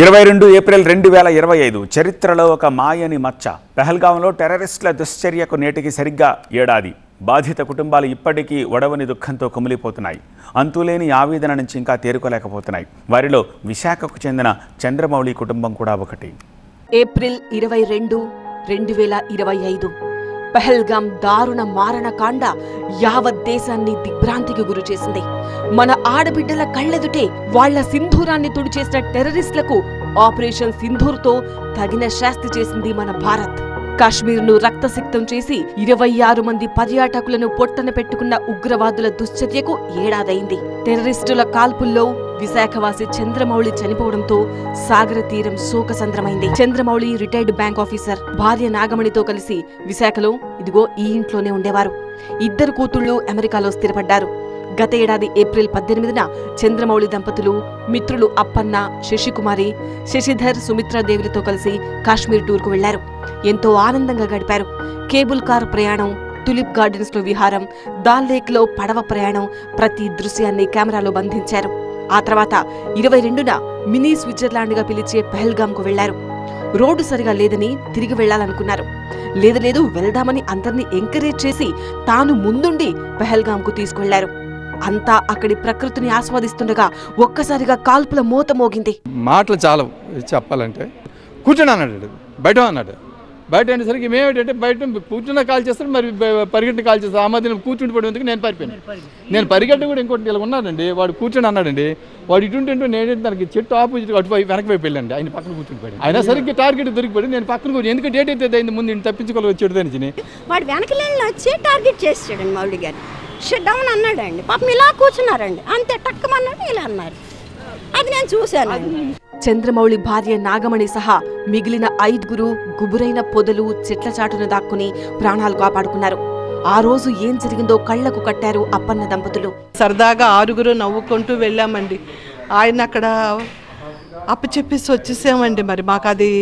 22 April 2025 చరిత్రలో ఒక మాయని మచ్చ. పెహల్గాంలో టెర్రరిస్టుల దుశ్చర్యకు నేటికి సరిగ్గా ఏడాది. బాధిత కుటుంబాలు ఇప్పటికీ ఒడవని దుఃఖంతో కుమిలిపోతున్నాయి. అంతులేని ఆవేదన నుంచి ఇంకా తేరుకోలేకపోతున్నాయి. వారిలో విశాఖకు చెందిన చంద్రమౌళి కుటుంబం కూడా ఒకటి. ఏప్రిల్ 22, 2025 పెహల్గాం దారుణ మారణకాండ యావత్ దేశాన్ని దిగ్భ్రాంతికి గురి చేసింది. మన ఆడబిడ్డల కళ్ళెదుటే వాళ్ల సింధూరాన్ని తుడిచేసిన టెర్రరిస్టులకు ఆపరేషన్ సింధూర్తో తగిన శాస్తి చేసింది మన భారత్. కాశ్మీర్ను రక్తసిక్తం చేసి 26 మంది పర్యాటకులను పొట్టన పెట్టుకున్న ఉగ్రవాదుల దుశ్చర్యకు ఏడాదైంది. టెర్రరిస్టుల కాల్పుల్లో విశాఖవాసి చంద్రమౌళి చనిపోవడంతో సాగర తీరం శోకసంద్రమైంది. చంద్రమౌళి రిటైర్డ్ బ్యాంక్ ఆఫీసర్, భార్య నాగమణితో కలిసి విశాఖలో ఇదిగో ఈ ఇంట్లోనే ఉండేవారు. 2 కూతుళ్లు అమెరికాలో స్థిరపడ్డారు. గత ఏడాది ఏప్రిల్ 18న చంద్రమౌళి దంపతులు మిత్రులు అప్పన్న, శశికుమారి, శశిధర్, సుమిత్రాదేవిలతో కలిసి కాశ్మీర్ టూర్కు వెళ్లారు. ఎంతో ఆనందంగా గడిపారు. కేబుల్ కార్ ప్రయాణం, టులిప్ గార్డెన్స్ లో విహారం, దాల్ లేక్ లో పడవ ప్రయాణం, ప్రతి దృశ్యాన్ని కెమెరాలో బంధించారు. ఆ తర్వాత 22న మినీ స్విట్జర్లాండ్ గా పిలిచే పెహల్గాంకు వెళ్లారు. రోడ్డు సరిగా లేదని తిరిగి వెళ్లాలనుకున్నారు. లేదు వెళ్దామని అందరినీ ఎంకరేజ్ చేసి తాను ముందుండి పెహల్గాంకు తీసుకువెళ్లారు. అంతా అక్కడి ప్రకృతిని ఆస్వాదిస్తుండగా ఒక్కసారిగా కాల్పుల మోత మోగింది. మాటలు చాలా చెప్పాలంటే కూర్చొని అన్నాడు, బయట అన్నాడు. బయట అనేసరికి మేమేంటంటే బయట కూర్చున్న కాల్ చేస్తారు, మరి పరిగెట్టిన కాల్ చేస్తారు. ఆ మధ్యన కూర్చుండి పడేందుకు నేను పారిపోయాను. నేను పరిగెట్ట కూడా ఇంకోటి ఇలా ఉన్నానండి. వాడు కూర్చొని అన్నాడండి. వాడు ఇటుంటూ నేనేంటి దానికి చెట్టు ఆపోజిట్ అటు వెనక వైపు వెళ్ళండి. ఆయన పక్కన కూర్చుని పడి అయినా సరిగ్గా టార్గెట్ దొరికిపోయి నేను పక్కన కూర్చొని ఎందుకంటే డేట్ అయితే అయింది ముందు తప్పించుకోవాలి వచ్చాడు దాని వాడు వెనక వచ్చి టార్గెట్ చేసాడండి. మౌళి గారు షట్ డౌన్ అన్నాడండి. పాపం ఇలా కూర్చున్నారండి. అంతే టక్కమన్నాడు, ఇలా అన్నారు. అది నేను చూశానండి. చంద్రమౌళి భార్య నాగమణి సహా మిగిలిన 5 గుబురైన పొదలు, చెట్ల చాటును దాక్కుని ప్రాణాలు కాపాడుకున్నారు. ఆ రోజు ఏం జరిగిందో కళ్లకు కట్టారు అప్పన్న దంపతులు. సరదాగా 6 నవ్వుకుంటూ వెళ్ళామండి. ఆయన అక్కడ అప్పచెప్పేసి వచ్చేసామండి. మరి మాకు అది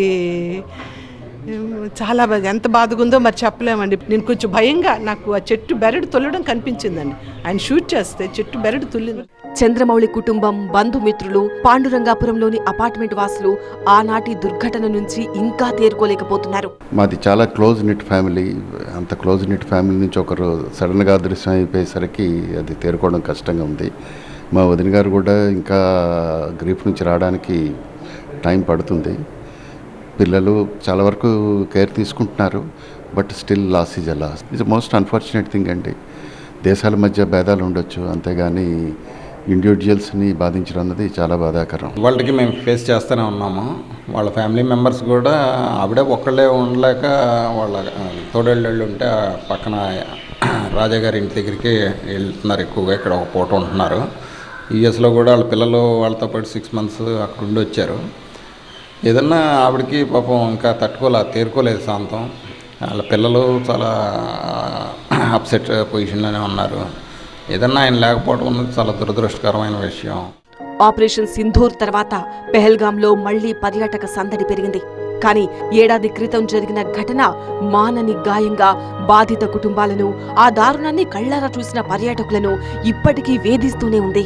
చాలా ఎంత బాధగా ఉందో మరి చెప్పలేమండి. నేను కొంచెం భయంగా, నాకు ఆ చెట్టు బెరడు తొల్లడం కనిపించిందండి. ఆయన షూట్ చేస్తే చెట్టు బెరడు తొల్లింది. చంద్రమౌళి కుటుంబం, బంధుమిత్రులు, పాండురంగాపురంలోని అపార్ట్మెంట్ వాసులు ఆనాటి దుర్ఘటన నుంచి ఇంకా తేరుకోలేకపోతున్నారు. మాది చాలా క్లోజ్ నిట్ ఫ్యామిలీ. అంత క్లోజ్ నిట్ ఫ్యామిలీ నుంచి ఒకరు సడన్గా అదృశ్యం అయిపోయేసరికి అది తేరుకోవడం కష్టంగా ఉంది. మా వదిన గారు కూడా ఇంకా గ్రీఫ్ నుంచి రావడానికి టైం పడుతుంది. పిల్లలు చాలా వరకు కేర్ తీసుకుంటున్నారు. But still loss is a loss. It's most unfortunate thing అండి. దేశాల మధ్య భేదాలు ఉండొచ్చు, అంతేగాని ఇండివిజువల్స్ని బాధించడం అన్నది చాలా బాధాకరం. వాళ్ళకి మేము ఫేస్ చేస్తూనే ఉన్నాము. వాళ్ళ ఫ్యామిలీ మెంబర్స్ కూడా ఆవిడే ఒక్కళ్ళే ఉండలేక వాళ్ళ తోడేళ్ళు ఉంటే పక్కన రాజాగారి ఇంటి దగ్గరికి వెళ్తున్నారు. ఎక్కువగా ఇక్కడ ఒక పూట ఉంటున్నారు. యూఎస్లో కూడా వాళ్ళ పిల్లలు వాళ్ళతో పాటు 6 months అక్కడ ఉండి వచ్చారు. ఏదన్నా ఆవిడకి పాపం ఇంకా తేరుకోలేదు శాంతం. వాళ్ళ పిల్లలు చాలా అప్సెట్ పొజిషన్లోనే ఉన్నారు. ఏదన్నా ఆయన లేకపోవడం అన్నది చాలా దురదృష్టకరమైన విషయం. ఆపరేషన్ సింధూర్ తర్వాత పెహల్గాంలో మళ్లీ పర్యాటక సందడి పెరిగింది. కానీ ఏడాది క్రితం జరిగిన ఘటన మానని గాయంగా బాధిత కుటుంబాలను, ఆ దారుణాన్ని కళ్లారా చూసిన పర్యాటకులను ఇప్పటికీ వేధిస్తూనే ఉంది.